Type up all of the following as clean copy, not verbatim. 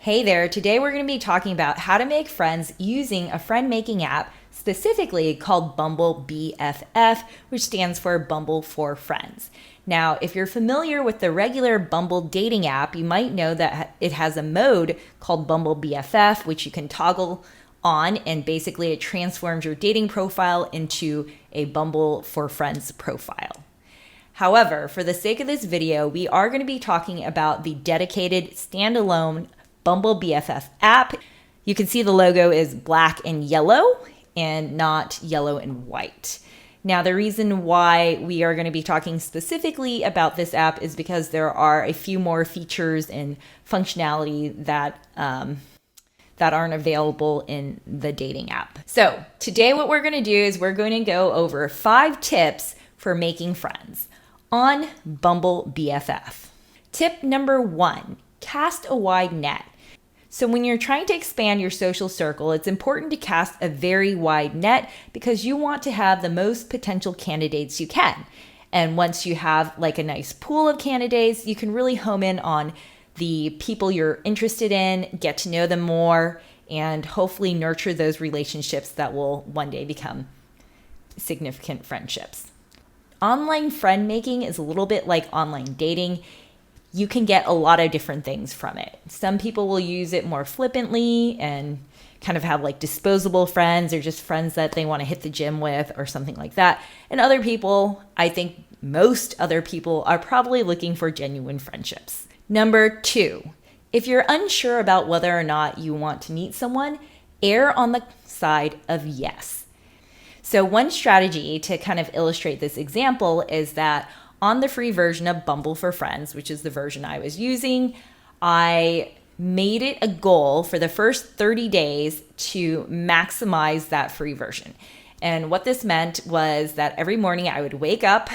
Hey there, today we're going to be talking about how to make friends using a friend making app specifically called Bumble BFF, which stands for Bumble for Friends. Now, if you're familiar with the regular Bumble dating app, you might know that it has a mode called Bumble BFF, which you can toggle on, and basically it transforms your dating profile into a Bumble for Friends profile. However, for the sake of this video, we are going to be talking about the dedicated standalone Bumble BFF app. You can see the logo is black and yellow and not yellow and white. Now, the reason why we are going to be talking specifically about this app is because there are a few more features and functionality that aren't available in the dating app. So today what we're going to do is we're going to go over 5 tips for making friends on Bumble BFF. Tip number 1, cast a wide net. So when you're trying to expand your social circle, it's important to cast a very wide net because you want to have the most potential candidates you can. And once you have like a nice pool of candidates, you can really home in on the people you're interested in, get to know them more, and hopefully nurture those relationships that will one day become significant friendships. Online friend making is a little bit like online dating. You can get a lot of different things from it. Some people will use it more flippantly and kind of have like disposable friends or just friends that they want to hit the gym with or something like that. And other people, I think most other people, are probably looking for genuine friendships. Number 2, if you're unsure about whether or not you want to meet someone, err on the side of yes. So one strategy to kind of illustrate this example is that on the free version of Bumble for Friends, which is the version I was using, I made it a goal for the first 30 days to maximize that free version. And what this meant was that every morning I would wake up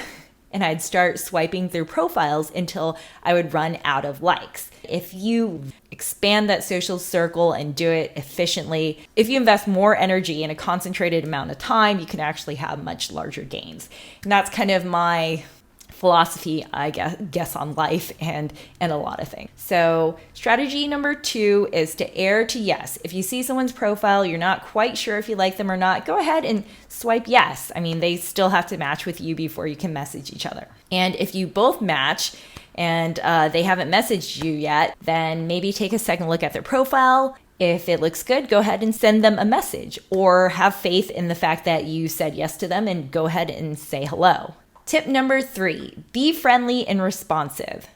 and I'd start swiping through profiles until I would run out of likes. If you expand that social circle and do it efficiently, if you invest more energy in a concentrated amount of time, you can actually have much larger gains. And that's kind of my philosophy, I guess on life and a lot of things. So strategy number 2 is to err to yes. If you see someone's profile, you're not quite sure if you like them or not, go ahead and swipe yes. I mean, they still have to match with you before you can message each other. And if you both match and they haven't messaged you yet, then maybe take a second look at their profile. If it looks good, go ahead and send them a message or have faith in the fact that you said yes to them and go ahead and say hello. Tip number 3, be friendly and responsive.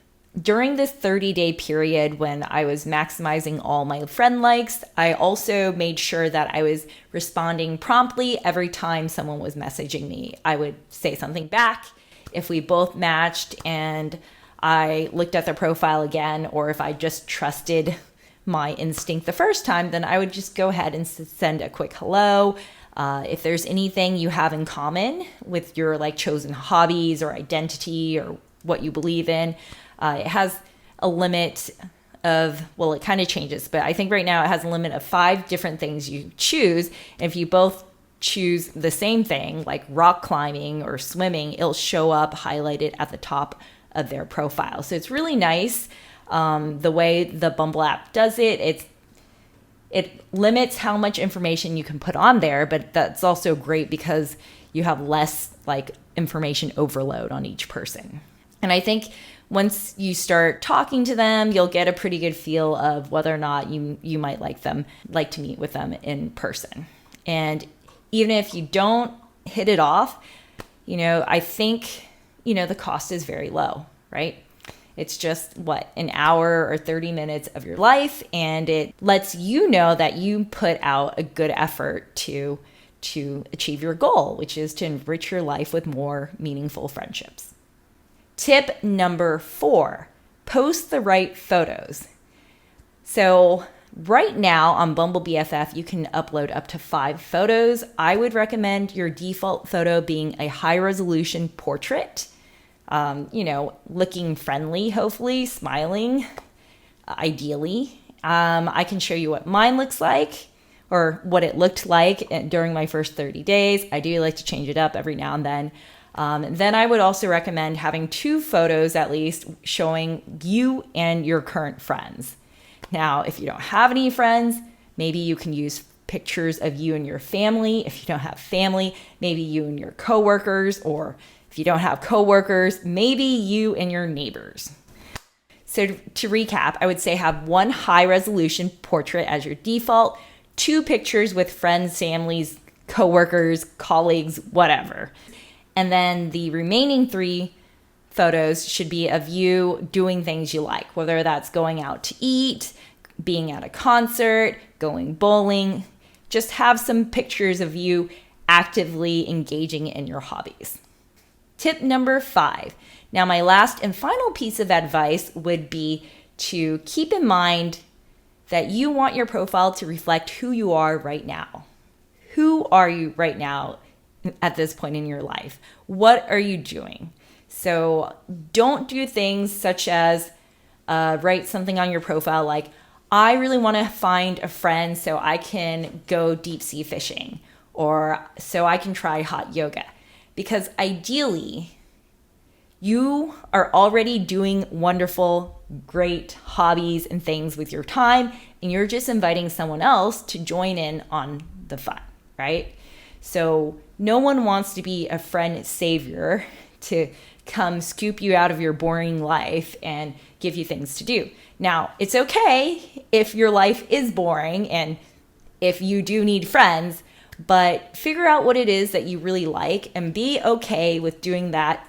During this 30-day period when I was maximizing all my friend likes, I also made sure that I was responding promptly every time someone was messaging me. I would say something back if we both matched and I looked at their profile again, or if I just trusted my instinct the first time, then I would just go ahead and send a quick hello. If there's anything you have in common with your like chosen hobbies or identity or what you believe in, it has a limit of, well, it kind of changes, but I think right now it has a limit of 5 different things you choose. And if you both choose the same thing, like rock climbing or swimming, it'll show up highlighted at the top of their profile. So it's really nice the way the Bumble app does it. It limits how much information you can put on there, but that's also great because you have less like information overload on each person. And I think once you start talking to them, you'll get a pretty good feel of whether or not you might like to meet with them in person. And even if you don't hit it off, I think, the cost is very low, right? It's just an hour or 30 minutes of your life, and it lets you know that you put out a good effort to achieve your goal, which is to enrich your life with more meaningful friendships. Tip number 4, post the right photos. So right now on Bumble BFF, you can upload up to 5 photos. I would recommend your default photo being a high resolution portrait. Looking friendly, hopefully, smiling, ideally. I can show you what mine looks like or what it looked like during my first 30 days. I do like to change it up every now and then. Then I would also recommend having 2 photos at least showing you and your current friends. Now, if you don't have any friends, maybe you can use pictures of you and your family. If you don't have family, maybe you and your coworkers, or if you don't have coworkers, maybe you and your neighbors. So to recap, I would say have one high resolution portrait as your default, 2 pictures with friends, families, coworkers, colleagues, whatever. And then the remaining 3 photos should be of you doing things you like, whether that's going out to eat, being at a concert, going bowling. Just have some pictures of you actively engaging in your hobbies. Tip number 5. Now, my last and final piece of advice would be to keep in mind that you want your profile to reflect who you are right now. Who are you right now at this point in your life? What are you doing? So don't do things such as write something on your profile like, I really want to find a friend so I can go deep sea fishing, or so I can try hot yoga. Because ideally, you are already doing wonderful, great hobbies and things with your time, and you're just inviting someone else to join in on the fun, right? So no one wants to be a friend savior to come scoop you out of your boring life and give you things to do. Now, it's okay if your life is boring and if you do need friends, but figure out what it is that you really like and be okay with doing that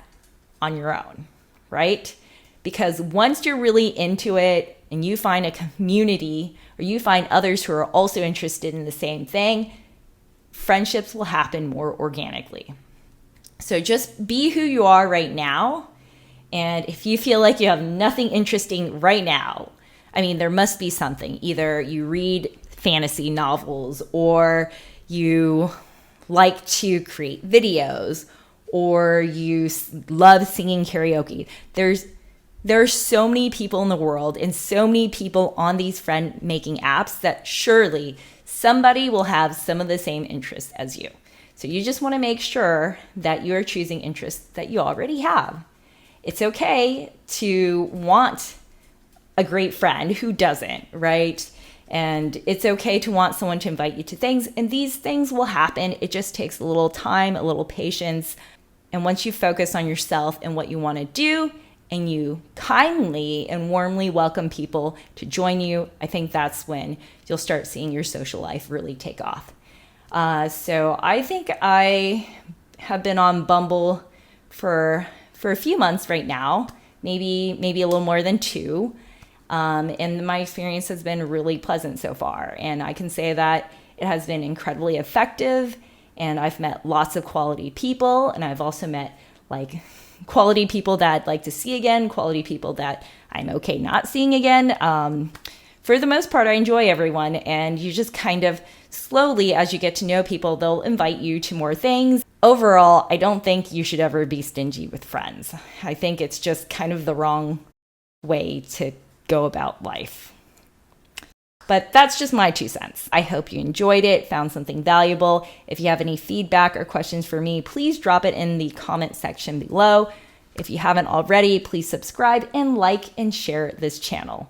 on your own, right? Because once you're really into it and you find a community or you find others who are also interested in the same thing, friendships will happen more organically. So just be who you are right now. And if you feel like you have nothing interesting right now, I mean, there must be something. Either you read fantasy novels, or you like to create videos, or you love singing karaoke. There's so many people in the world and so many people on these friend-making apps that surely somebody will have some of the same interests as you. So you just want to make sure that you're choosing interests that you already have. It's okay to want a great friend who doesn't, right? And it's okay to want someone to invite you to things, and these things will happen. It just takes a little time, a little patience. And once you focus on yourself and what you want to do, and you kindly and warmly welcome people to join you, I think that's when you'll start seeing your social life really take off. So I think I have been on Bumble for a few months right now, maybe a little more than 2. And my experience has been really pleasant so far. And I can say that it has been incredibly effective. And I've met lots of quality people. And I've also met like quality people that I'd like to see again, quality people that I'm okay not seeing again. For the most part, I enjoy everyone. And you just kind of slowly, as you get to know people, they'll invite you to more things. Overall, I don't think you should ever be stingy with friends. I think it's just kind of the wrong way to go about life. But that's just my 2 cents. I hope you enjoyed it, found something valuable. If you have any feedback or questions for me, please drop it in the comment section below. If you haven't already, please subscribe and like and share this channel.